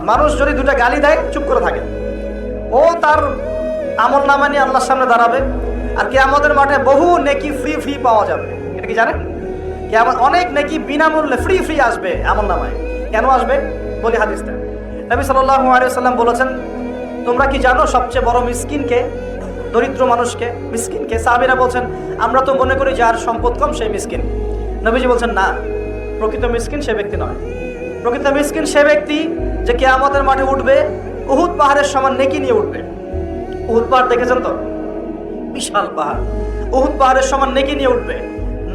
মানুষ যদি দুটা গালি দেয় চুপ করে থাকে, ও তার আমল নামা নিয়ে আল্লাহর সামনে দাঁড়াবে, আর কিয়ামতের মাঠে বহু নেকি ফ্রি ফ্রি পাওয়া যাবে। এটা কি জানেন? কিয়ামত অনেক নেকি বিনামূল্যে ফ্রি ফ্রি আসবে আমল নামায়। কেন আসবে বলি হাদিসটা। নবী সাল্লাল্লাহু আলাইহি ওয়াসাল্লাম বলেছেন, তোমরা কি জানো সবচেয়ে বড় মিসকিনকে, দরিদ্র মানুষকে, মিসকিনকে? সাহাবীরা বলছেন, আমরা তো মনে করি যার সম্পদ কম সেই মিসকিন। নবীজি বলছেন, না, প্রকৃত মিসকিন সে ব্যক্তি নয়। প্রকৃত মিসকিন সে ব্যক্তি যে কিয়ামতের মাঠে উঠবে উহুদ পাহাড়ের সমান নেকি নিয়ে উঠবে। উহুদ পাহাড় দেখেছেন তো? বিশাল পাহাড়। উহুদ পাহাড়ের সমান নেকি নিয়ে উঠবে।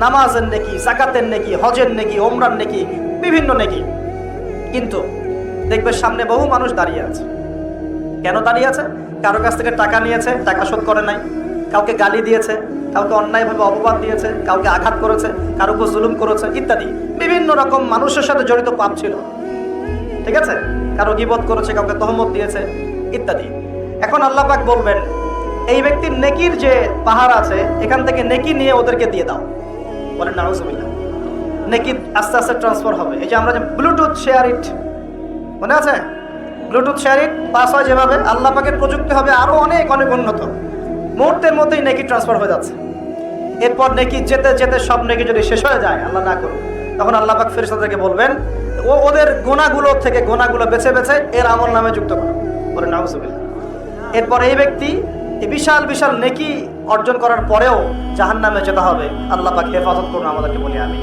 নামাজের নেকি, যাকাতের নেকি, হজের নেকি, ওমরার নেকি, বিভিন্ন নেকি। কিন্তু দেখবে সামনে বহু মানুষ দাঁড়িয়ে আছে। কেন দাঁড়িয়ে আছে? কারো কাছ থেকে টাকা নিয়েছে, টাকা শোধ করে নাই, কাউকে গালি দিয়েছে, কাউকে অন্যায়ভাবে অপবাদ দিয়েছে, কাউকে আঘাত করেছে, কারো উপর জুলুম করেছে ইত্যাদি। বিভিন্ন রকম মানুষের সাথে জড়িত পাপ ছিল, ঠিক আছে? কারো গীবত করেছে, কাউকে তহমত দিয়েছে ইত্যাদি। এখন আল্লাহ পাক বলবেন, এই ব্যক্তির নেকির যে পাহাড় আছে এখান থেকে নেকি নিয়ে ওদেরকে দিয়ে দাও। বলেন নাউজুবিল্লাহ। নেকি আস্তে আস্তে ট্রান্সফার হবে। এই যে আমরা যে ব্লুটুথ শেয়ার ইট, মনে আছে? ব্লুটুথ শেয়ার ইট পাস হয় যেভাবে, আল্লাহ পাকের প্রযুক্তি হবে আরো অনেক অনেক উন্নত। মুহূর্তের মধ্যেই নেকি ট্রান্সফার হয়ে যাচ্ছে। এরপর নেকি যেতে যেতে সব নেকি যদি শেষ হয়ে যায়, আল্লাহ না করুন, তখন আল্লাহ পাক ফেরেশতাদেরকে বলবেন, ওদের গোনাগুলো থেকে গোনাগুলো বেছে বেছে এর আমল নামে যুক্ত করো। বলে নাউজুবিল্লাহ। এরপর এই ব্যক্তি এই বিশাল বিশাল নেকি অর্জন করার পরেও জাহান্নামে যেতে হবে। আল্লাহ পাক হেফাজত করুন আমাদেরকে, বলি আমি।